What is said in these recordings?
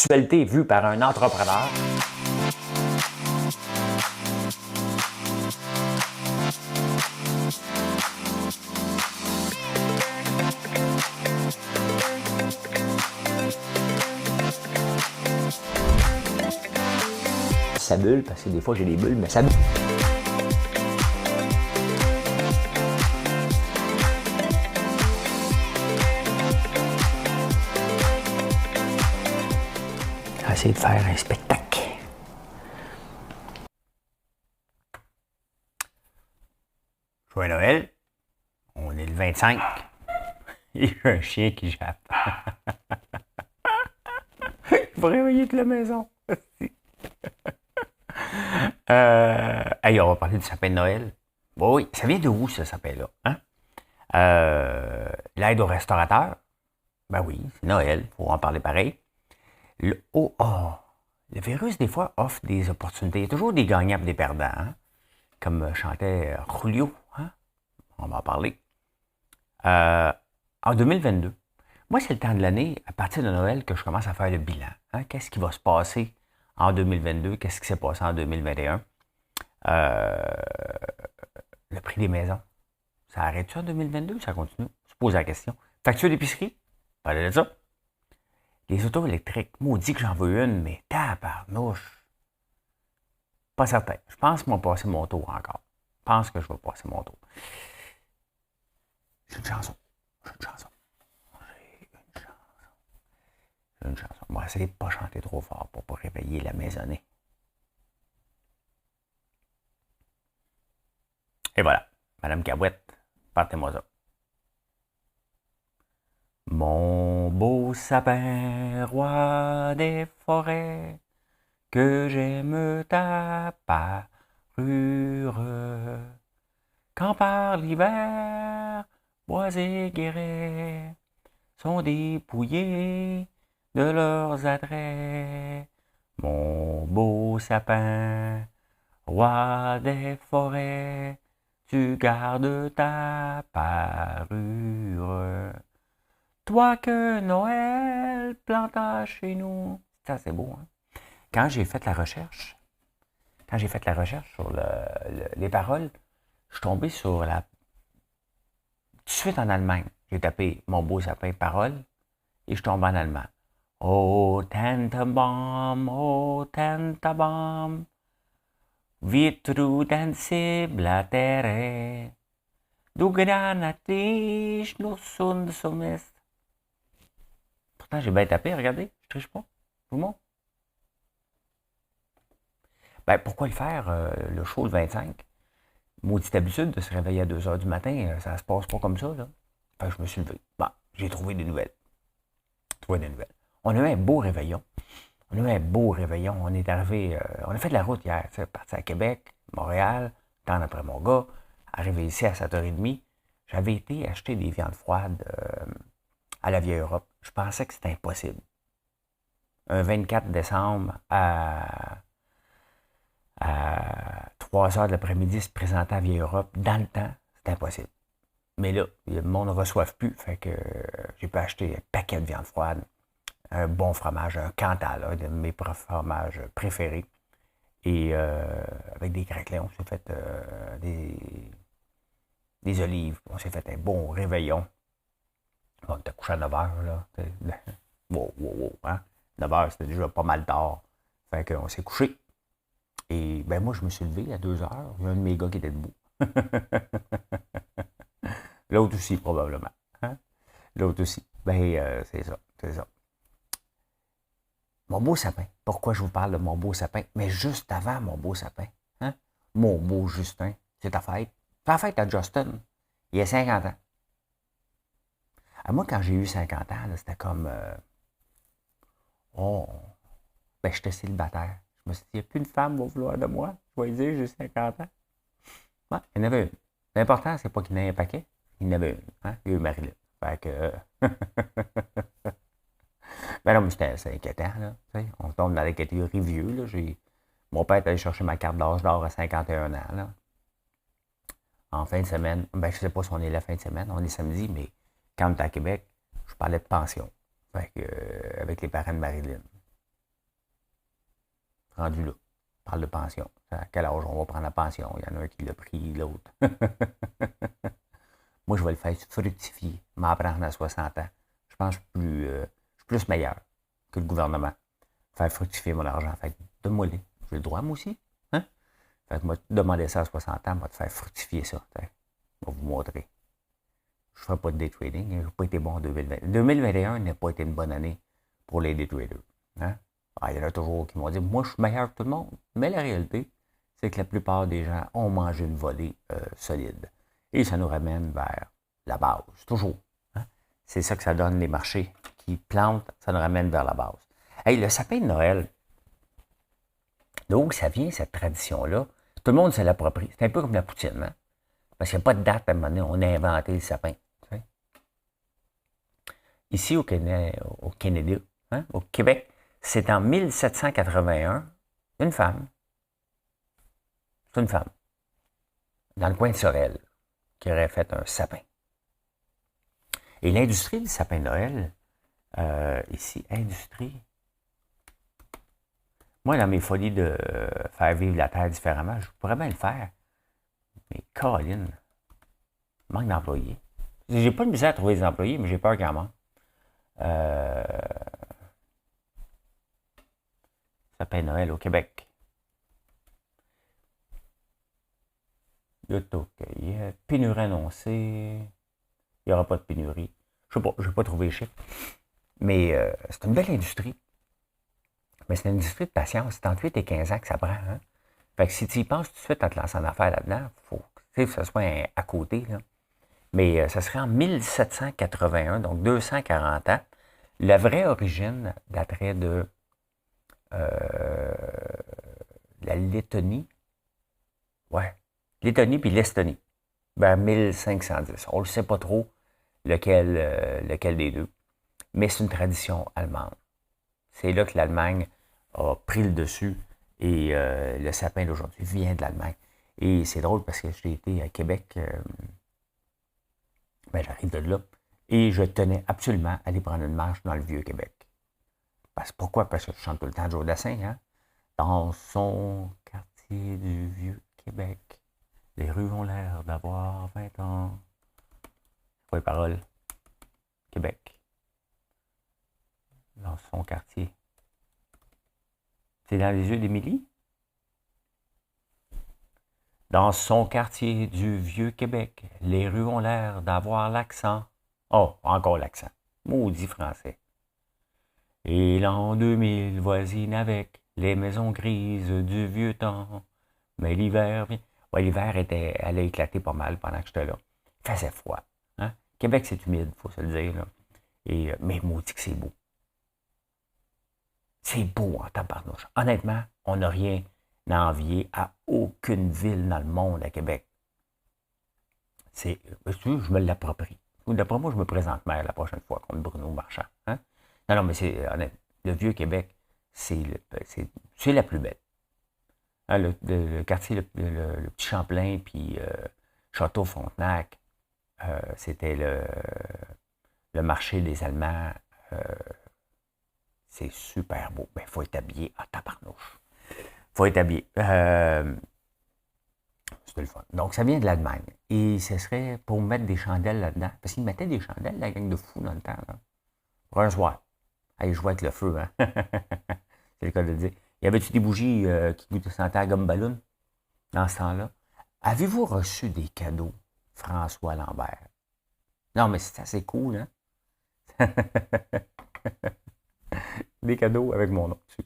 l'actualité vue par un entrepreneur. Ça bulle, parce que des fois j'ai des bulles, mais ça bulle. Essayer de faire un spectacle. Joyeux Noël. On est le 25. Il y a un chien qui jappe. Il va réveiller toute la maison. Hey, on va parler du sapin de Noël. Oui, ça vient de où, ce sapin-là? Hein? L'aide aux restaurateurs. Ben oui, c'est Noël, il faut en parler pareil. Le virus, des fois, offre des opportunités. Il y a toujours des gagnants et des perdants, hein? Comme chantait Julio. Hein? On va en parler. En 2022, moi, c'est le temps de l'année, à partir de Noël, que je commence à faire le bilan. Hein? Qu'est-ce qui va se passer en 2022? Qu'est-ce qui s'est passé en 2021? Le prix des maisons, ça arrête-tu en 2022 ou ça continue? On se pose la question. Facture d'épicerie? Parlez de ça. Les autos électriques, maudit que j'en veux une, mais tabarnouche. Pas certain. Je pense que je vais passer mon tour encore. Je pense que je vais passer mon tour. J'ai une chanson. On va essayer de ne pas chanter trop fort pour ne pas réveiller la maisonnée. Et voilà. Madame Cabouette, partez-moi ça. Mon beau sapin, roi des forêts, que j'aime ta parure. Quand par l'hiver, bois et guérets sont dépouillés de leurs attraits. Mon beau sapin, roi des forêts, tu gardes ta parure. Toi que Noël planta chez nous. Ça, c'est beau, hein? Quand j'ai fait la recherche sur les paroles, je suis tombé sur tout de suite en Allemagne. J'ai tapé mon beau sapin parole et je suis tombé en allemand. Oh Tantebaum, wie du den Blätter, du granatisch nuss und summest. Pourtant, j'ai bien tapé, regardez, je triche pas. Tout le monde. Ben, pourquoi le faire, le show le 25? Maudite habitude de se réveiller à 2h du matin, ça se passe pas comme ça, là. Fait que je me suis levé. Bon, j'ai trouvé des nouvelles. On a eu un beau réveillon. On est arrivé, on a fait de la route hier, parti à Québec, Montréal, temps après mon gars, arrivé ici à 7h30. J'avais été acheter des viandes froides à la Vieille Europe. Je pensais que c'était impossible. Un 24 décembre à 3h de l'après-midi, se présenter à Vieille Europe, dans le temps, c'est impossible. Mais là, le monde ne reçoit plus, fait que j'ai pu acheter un paquet de viande froide, un bon fromage, un Cantal, un de mes fromages préférés. Et avec des craquelins, on s'est fait des olives, on s'est fait un bon réveillon. On était couché à 9h, là. Wow, hein? 9h, c'était déjà pas mal tard. Fait qu'on s'est couché. Et ben moi, je me suis levé à 2h. Il y a un de mes gars qui était debout. L'autre aussi, probablement. Hein? L'autre aussi. Ben, c'est ça. Mon beau sapin. Pourquoi je vous parle de mon beau sapin? Mais juste avant mon beau sapin. Hein? Mon beau Justin. C'est ta fête. C'est ta fête à Justin. Il a 50 ans. Moi, quand j'ai eu 50 ans, là, c'était comme... j'étais célibataire. Je me suis dit, il n'y a plus une femme qui va vouloir de moi. Je vais lui dire, j'ai 50 ans. Ouais, il y en avait une. L'important, c'est pas qu'il y en ait un paquet. Il y en avait une. Hein? Il y a eu Marilyn. Fait que... ben non, mais c'est inquiétant, là. T'sais, on tombe dans la catégorie vieux, là. Mon père est allé chercher ma carte d'âge d'or à 51 ans, là. En fin de semaine. Ben, je sais pas si on est la fin de semaine. On est samedi, mais quand on est à Québec, je parlais de pension. Fait que, avec les parents de Marilyn. rendu là. On parle de pension. À quel âge on va prendre la pension? Il y en a un qui l'a pris, l'autre. Moi, je vais le faire fructifier, m'apprendre à 60 ans. Je pense que je suis plus meilleur que le gouvernement. Faire fructifier mon argent. Fait que donne-moi-les. J'ai le droit, moi aussi. Hein? Fait que moi, demander ça à 60 ans, moi, de faire fructifier ça. Je vais vous montrer. Je ne ferai pas de day trading. Je n'ai pas été bon en 2020. 2021 n'a pas été une bonne année pour les day traders. Hein? Il y en a toujours qui m'ont dit, moi, je suis meilleur que tout le monde. Mais la réalité, c'est que la plupart des gens ont mangé une volée solide. Et ça nous ramène vers la base, toujours. Hein? C'est ça que ça donne, les marchés qui plantent, ça nous ramène vers la base. Hey, le sapin de Noël, d'où ça vient, cette tradition-là? Tout le monde se l'approprie. C'est un peu comme la poutine, hein? Parce qu'il n'y a pas de date à un moment donné, on a inventé le sapin. Tu sais? Ici, au Canada, hein, au Québec, c'est en 1781, une femme, c'est une femme, dans le coin de Sorel, qui aurait fait un sapin. Et l'industrie du sapin de Noël, ici, industrie. Moi, dans mes folies de faire vivre la terre différemment, je pourrais bien le faire. Mais Colin, manque d'employés. J'ai pas de misère à trouver des employés, mais j'ai peur qu'il y en manque. Sapin de Noël au Québec. Pénurie annoncée. Il n'y aura pas de pénurie. Je sais pas, je n'ai pas trouvé les chiffres. Mais c'est une belle industrie. Mais c'est une industrie de patience. C'est entre 8 et 15 ans que ça prend. Hein? Fait que si tu y penses tout de suite en te lançant en affaires là-dedans, il faut que ce soit à côté. Là. Mais ça serait en 1781, donc 240 ans. La vraie origine daterait de la Lettonie. Ouais. Lettonie puis l'Estonie. Vers 1510. On ne sait pas trop lequel des deux. Mais c'est une tradition allemande. C'est là que l'Allemagne a pris le dessus et le sapin d'aujourd'hui vient de l'Allemagne. Et c'est drôle parce que j'ai été à Québec, j'arrive de là, et je tenais absolument à aller prendre une marche dans le Vieux-Québec. Pourquoi? Parce que je chante tout le temps Joe Dassin, hein? Dans son quartier du Vieux-Québec, les rues ont l'air d'avoir 20 ans. Pas les paroles. Québec. Dans son quartier. C'est dans les yeux d'Émilie? Dans son quartier du Vieux-Québec, les rues ont l'air d'avoir l'accent. Oh, encore l'accent. Maudit français. Et l'an 2000 voisine avec les maisons grises du vieux temps. Mais l'hiver vient. Ouais, l'hiver elle a éclaté pas mal pendant que j'étais là. Il faisait froid. Hein? Québec, c'est humide, il faut se le dire. Là. Mais maudit que c'est beau. C'est beau en tabarnouche. Honnêtement, on n'a rien à envier à aucune ville dans le monde à Québec. Je me l'approprie. D'après moi, je me présente maire la prochaine fois contre Bruno Marchand. Hein? Non, mais c'est honnête. Le Vieux-Québec, c'est la plus belle. Hein, le quartier, le Petit Champlain, puis Château-Frontenac, c'était le marché des Allemands. C'est super beau. Il faut être habillé en tabarnouche. Faut être habillé. C'était le fun. Donc, ça vient de l'Allemagne. Et ce serait pour mettre des chandelles là-dedans. Parce qu'ils mettaient des chandelles, la gang de fous, dans le temps. Là. Pour un soir. Allez jouer avec le feu, hein. C'est le cas de le dire. Y avait-tu des bougies qui sentaient à gomme ballon dans ce temps-là? Avez-vous reçu des cadeaux, François Lambert? Non, mais c'est assez cool, hein? Des cadeaux avec mon nom dessus.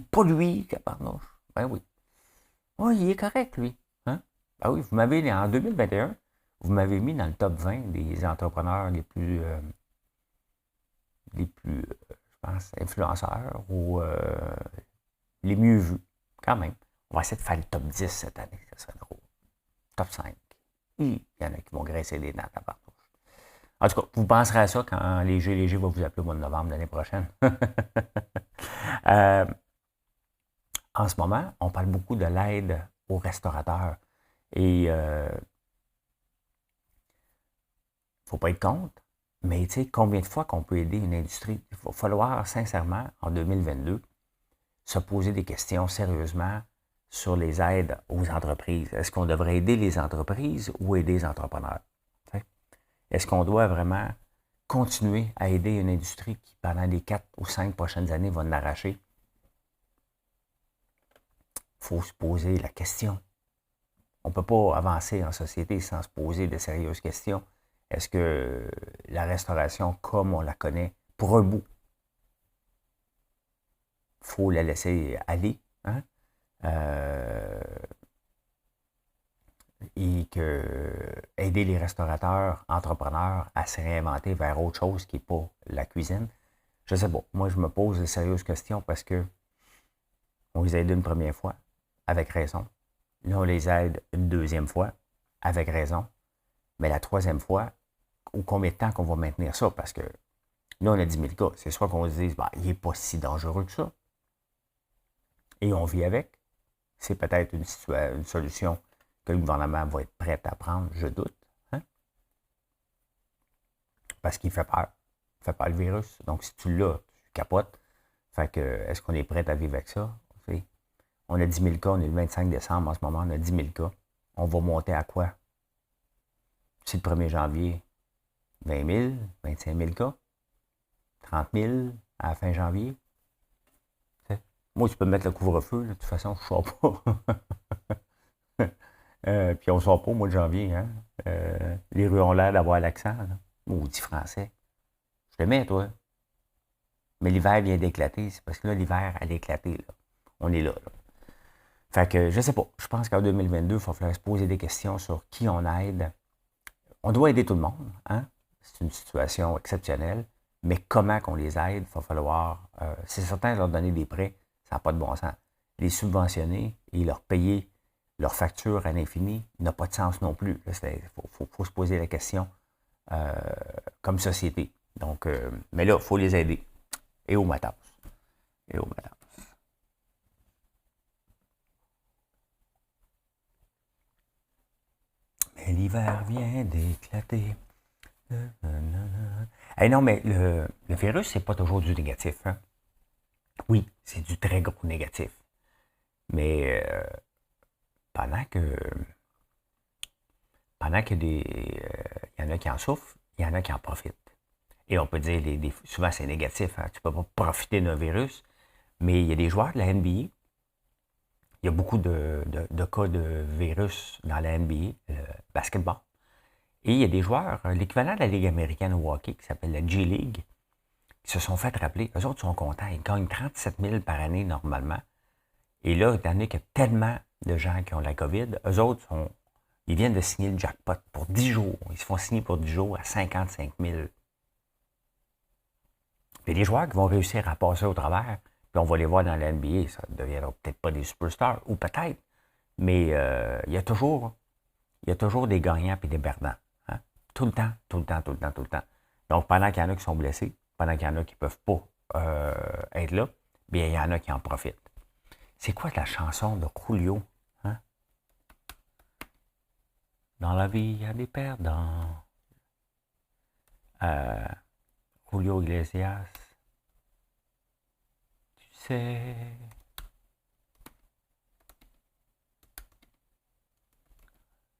Pas lui, caparnouche. Ben oui. Oui, il est correct, lui. Hein? Ben oui, vous m'avez, en 2021, vous m'avez mis dans le top 20 des entrepreneurs les plus je pense, influenceurs ou les mieux vus. Quand même. On va essayer de faire le top 10 cette année. Ça serait drôle. Top 5. Il y en a qui vont graisser les dents à partout. En tout cas, vous penserez à ça quand Léger va vous appeler au mois de novembre l'année prochaine. En ce moment, on parle beaucoup de l'aide aux restaurateurs. Et il ne faut pas être contre, mais tu sais, combien de fois qu'on peut aider une industrie? Il va falloir, sincèrement, en 2022, se poser des questions sérieusement sur les aides aux entreprises. Est-ce qu'on devrait aider les entreprises ou aider les entrepreneurs? Est-ce qu'on doit vraiment continuer à aider une industrie qui, pendant les 4 ou 5 prochaines années, va l'arracher? Il faut se poser la question. On ne peut pas avancer en société sans se poser de sérieuses questions. Est-ce que la restauration, comme on la connaît, pour un bout, il faut la laisser aller, hein? Et aider les restaurateurs, entrepreneurs à se réinventer vers autre chose qui n'est pas la cuisine. Je sais pas. Moi, je me pose de sérieuses questions parce que on les aide une première fois, avec raison. Là, on les aide une deuxième fois, avec raison. Mais la troisième fois, ou combien de temps qu'on va maintenir ça? Parce que là, on a 10 000 cas. C'est soit qu'on se dise, il n'est pas si dangereux que ça. Et on vit avec. C'est peut-être une solution que le gouvernement va être prêt à prendre, je doute. Hein? Parce qu'il fait peur. Il fait peur le virus. Donc, si tu l'as, tu capotes. Fait que, est-ce qu'on est prêt à vivre avec ça? On a 10 000 cas, on est le 25 décembre en ce moment, on a 10 000 cas. On va monter à quoi? C'est le 1er janvier, 20 000, 25 000 cas, 30 000 à la fin janvier. T'sais. Moi, tu peux mettre le couvre-feu, de toute façon, je ne sors pas. Puis on ne sort pas au mois de janvier. Hein? Les rues ont l'air d'avoir l'accent. Maudit français. Je te mets, toi. Mais l'hiver vient d'éclater. C'est parce que là, l'hiver, elle a éclaté. Là. On est là. Fait que, je sais pas. Je pense qu'en 2022, il va falloir se poser des questions sur qui on aide. On doit aider tout le monde. Hein? C'est une situation exceptionnelle. Mais comment qu'on les aide, il va falloir... c'est certain, leur donner des prêts, ça n'a pas de bon sens. Les subventionner et leur payer leur facture à l'infini n'a pas de sens non plus. Il faut se poser la question comme société. Donc, mais là, il faut les aider. Et au matin. Et au matin. Mais l'hiver vient d'éclater. Hey, non, mais le virus, c'est pas toujours du négatif. Hein? Oui, c'est du très gros négatif. Mais pendant que il y en a qui en souffrent, il y en a qui en profitent. Et on peut dire, souvent c'est négatif, hein? Tu ne peux pas profiter d'un virus, mais il y a des joueurs de la NBA, il y a beaucoup de cas de virus dans la NBA, le basketball. Et il y a des joueurs, l'équivalent de la Ligue américaine au hockey, qui s'appelle la G-League, qui se sont fait rappeler. Eux autres sont contents, ils gagnent 37 000 par année normalement. Et là, étant donné qu'il y a tellement de gens qui ont la COVID, eux autres, ils viennent de signer le jackpot pour 10 jours. Ils se font signer pour 10 jours à 55 000. Il y a des joueurs qui vont réussir à passer au travers, puis on va les voir dans la NBA. Ça ne deviendra peut-être pas des superstars, ou peut-être, mais il y a toujours des gagnants et des perdants. Hein? Tout le temps, tout le temps, tout le temps, tout le temps. Donc, pendant qu'il y en a qui sont blessés, pendant qu'il y en a qui ne peuvent pas être là, bien, il y en a qui en profitent. C'est quoi la chanson de Julio? Hein? Dans la vie, il y a des perdants. Julio Iglesias. Tu sais.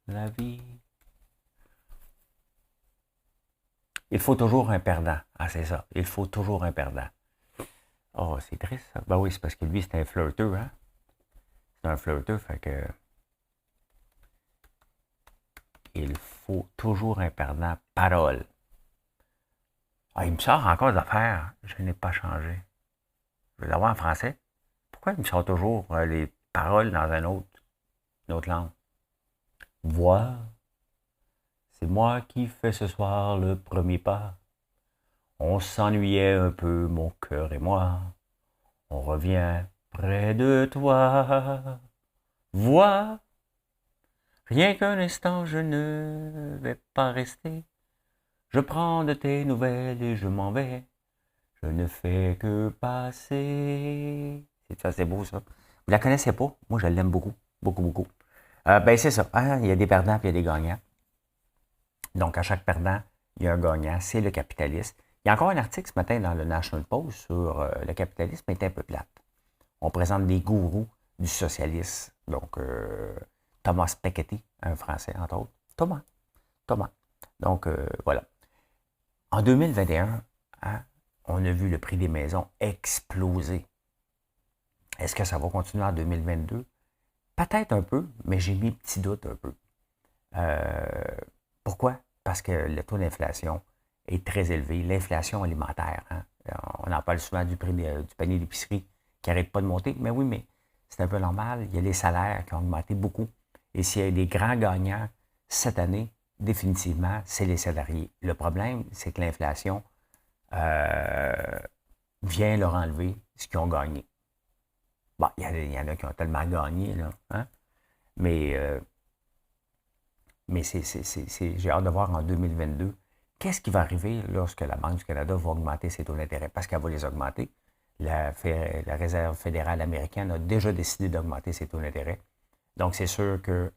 La vie. Il faut toujours un perdant. Ah, c'est ça. Il faut toujours un perdant. Oh, c'est triste, ça. Ben oui, c'est parce que lui, c'est un flirteux, hein? C'est un flirteux, fait que... Il faut toujours un perdant. Parole. Ah, il me sort encore d'affaires. Je n'ai pas changé. Je vais l'avoir en français. Pourquoi il me sort toujours les paroles dans une autre langue? Voix. C'est moi qui fais ce soir le premier pas. On s'ennuyait un peu, mon cœur et moi. On revient près de toi. Vois, rien qu'un instant, je ne vais pas rester. Je prends de tes nouvelles et je m'en vais. Je ne fais que passer. C'est ça, c'est beau ça. Vous la connaissez pas? Moi, je l'aime beaucoup, beaucoup, beaucoup. Ben c'est ça. Hein? Il y a des perdants et il y a des gagnants. Donc, à chaque perdant, il y a un gagnant. C'est le capitalisme. Il y a encore un article ce matin dans le National Post sur le capitalisme est un peu plate. On présente des gourous du socialisme. Donc, Thomas Piketty, un Français, entre autres. Thomas. Donc, voilà. En 2021, hein, on a vu le prix des maisons exploser. Est-ce que ça va continuer en 2022? Peut-être un peu, mais j'ai mis petit doute un peu. Pourquoi? Parce que le taux d'inflation est très élevé. L'inflation alimentaire, hein? On en parle souvent du prix du panier d'épicerie qui n'arrête pas de monter. Mais oui, mais c'est un peu normal. Il y a les salaires qui ont augmenté beaucoup. Et s'il y a des grands gagnants cette année, définitivement, c'est les salariés. Le problème, c'est que l'inflation vient leur enlever ce qu'ils ont gagné. Bon, il y en a qui ont tellement gagné, là, hein? Mais j'ai hâte de voir en 2022 qu'est-ce qui va arriver lorsque la Banque du Canada va augmenter ses taux d'intérêt, parce qu'elle va les augmenter. La Réserve fédérale américaine a déjà décidé d'augmenter ses taux d'intérêt. Donc, c'est sûr que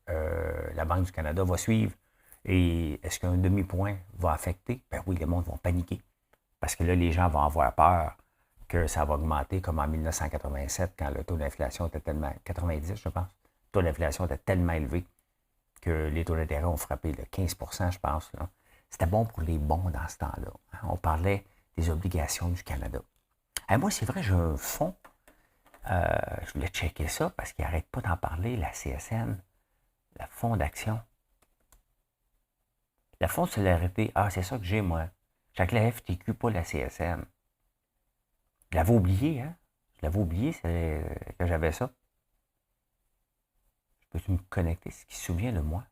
la Banque du Canada va suivre. Et est-ce qu'un demi-point va affecter? Ben oui, les mondes vont paniquer. Parce que là, les gens vont avoir peur que ça va augmenter comme en 1987, quand le taux d'inflation était tellement... 90, je pense. Le taux d'inflation était tellement élevé que les taux d'intérêt ont frappé le 15%, je pense. Là. C'était bon pour les bons dans ce temps-là. Hein? On parlait des obligations du Canada. Et moi, c'est vrai, j'ai un fonds. Je voulais checker ça parce qu'il n'arrête pas d'en parler, la CSN, la Fonds d'action. La Fonds de solidarité, c'est ça que j'ai, moi. J'ai avec la FTQ, pas la CSN. Je l'avais oublié, hein? Je l'avais oublié que j'avais ça. Je peux-tu me connecter, ce qui se souvient de moi?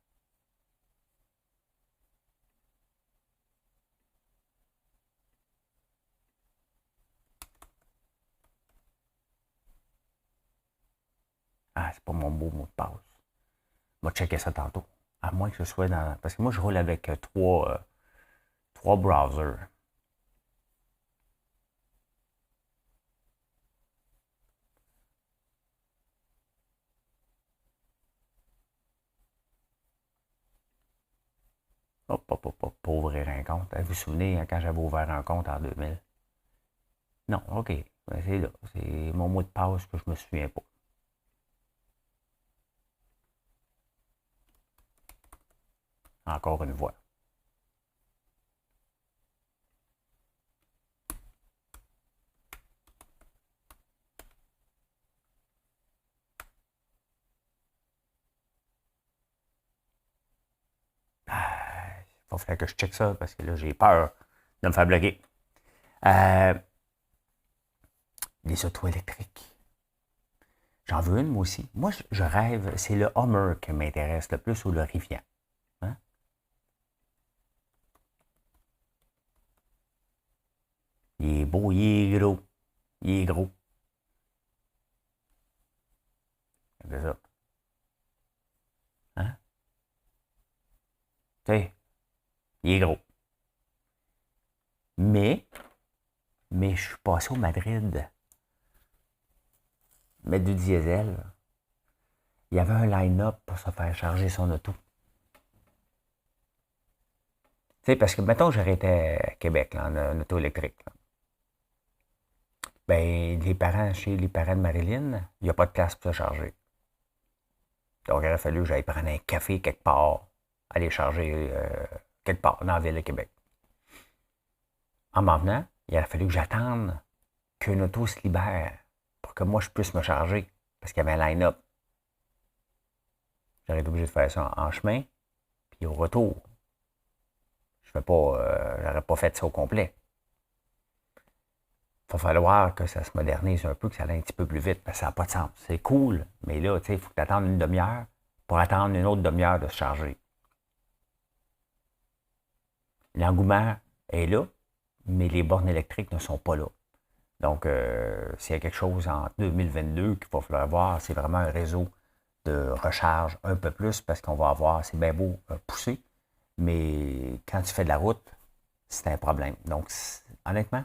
C'est pas mon beau mot de passe. On va checker ça tantôt. À moins que je sois dans... Parce que moi, je roule avec trois browsers. Hop, pour ouvrir un compte. Vous vous souvenez, hein, quand j'avais ouvert un compte en 2000? Non, OK. C'est là. C'est mon mot de passe que je me souviens pas. Encore une fois. Il va falloir que je check ça parce que là, j'ai peur de me faire bloquer. Les autos électriques. J'en veux une, moi aussi. Moi, je rêve, c'est le Hummer qui m'intéresse le plus ou le Rivian. Hein? Il est beau, il est gros. Il est gros. C'est ça. Hein? Tu sais, il est gros. Mais je suis passé au Madrid. Mettre du diesel. Il y avait un line-up pour se faire charger son auto. Tu sais, parce que, mettons, j'arrêtais à Québec, là, en auto électrique. Là. Ben, chez les parents de Marilyn, il n'y a pas de place pour se charger. Donc, il aurait fallu que j'aille prendre un café quelque part, aller charger quelque part dans la ville de Québec. En m'en venant, il aurait fallu que j'attende qu'une auto se libère pour que moi, je puisse me charger, parce qu'il y avait un line-up. J'aurais été obligé de faire ça en chemin, puis au retour. J'aurais pas fait ça au complet. Il va falloir que ça se modernise un peu, que ça aille un petit peu plus vite, parce que ça n'a pas de sens. C'est cool, mais là, tu sais, il faut que tu attendes une demi-heure pour attendre une autre demi-heure de se charger. L'engouement est là, mais les bornes électriques ne sont pas là. Donc, s'il y a quelque chose en 2022 qu'il va falloir voir, c'est vraiment un réseau de recharge un peu plus, parce qu'on va avoir, c'est bien beau pousser, mais quand tu fais de la route, c'est un problème. Donc, honnêtement,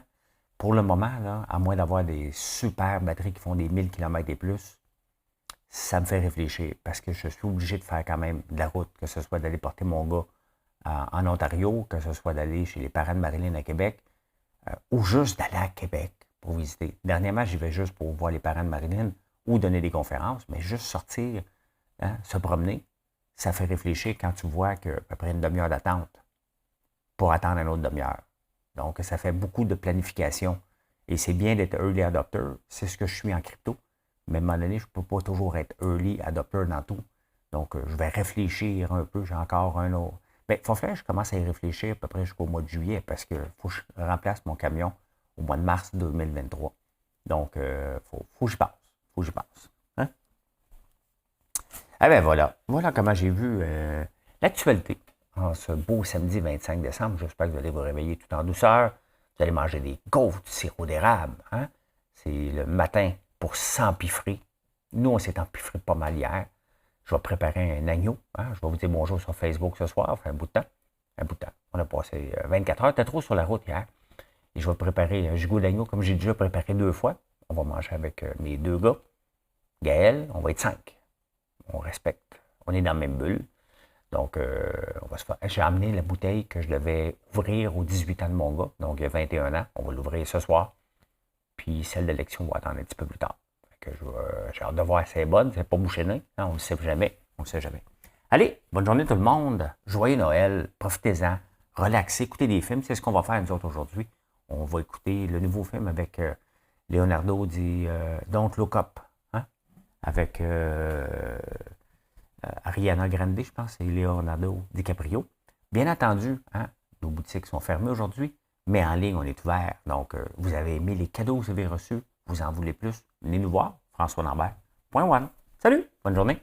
pour le moment, là, à moins d'avoir des super batteries qui font des 1000 km et plus, ça me fait réfléchir parce que je suis obligé de faire quand même de la route, que ce soit d'aller porter mon gars en Ontario, que ce soit d'aller chez les parents de Marilyn à Québec, ou juste d'aller à Québec pour visiter. Dernièrement, j'y vais juste pour voir les parents de Marilyn ou donner des conférences, mais juste sortir, hein, se promener, ça fait réfléchir quand tu vois qu'à peu près une demi-heure d'attente pour attendre une autre demi-heure. Donc, ça fait beaucoup de planification. Et c'est bien d'être early adopter. C'est ce que je suis en crypto. Mais à un moment donné, je ne peux pas toujours être early adopter dans tout. Donc, je vais réfléchir un peu. J'ai encore un autre. Bien, il faut faire que je commence à y réfléchir à peu près jusqu'au mois de juillet parce qu'il faut que je remplace mon camion au mois de mars 2023. Donc, faut que j'y passe. Faut que j'y passe. Hein? Eh bien, voilà. Voilà comment j'ai vu l'actualité en ce beau samedi 25 décembre. J'espère que vous allez vous réveiller tout en douceur. Vous allez manger des gaufres, du sirop d'érable. Hein? C'est le matin pour s'empiffrer. Nous, on s'est empiffré pas mal hier. Je vais préparer un agneau. Hein? Je vais vous dire bonjour sur Facebook ce soir. Ça fait un bout de temps. Un bout de temps. On a passé 24 heures. T'es trop sur la route hier. Et je vais préparer un gigot d'agneau comme j'ai déjà préparé 2 fois. On va manger avec mes 2 gars. Gaël, on va être 5. On respecte. On est dans la même bulle. Donc, on va se faire. J'ai amené la bouteille que je devais ouvrir aux 18 ans de mon gars. Donc, il y a 21 ans. On va l'ouvrir ce soir. Puis, celle d'élection, on va attendre un petit peu plus tard. J'ai hâte de voir si elle est bonne. C'est pas bouché nain. On ne le sait jamais. On ne le sait jamais. Allez, bonne journée tout le monde. Joyeux Noël. Profitez-en. Relaxez. Écoutez des films. C'est ce qu'on va faire nous autres aujourd'hui. On va écouter le nouveau film avec Leonardo dit Don't Look Up. Hein? Avec Ariana Grande, je pense, et Leonardo DiCaprio. Bien entendu, hein, nos boutiques sont fermées aujourd'hui, mais en ligne, on est ouvert. Donc, vous avez aimé les cadeaux que vous avez reçus, vous en voulez plus, venez nous voir, François Lambert. Point one. Salut, bonne journée.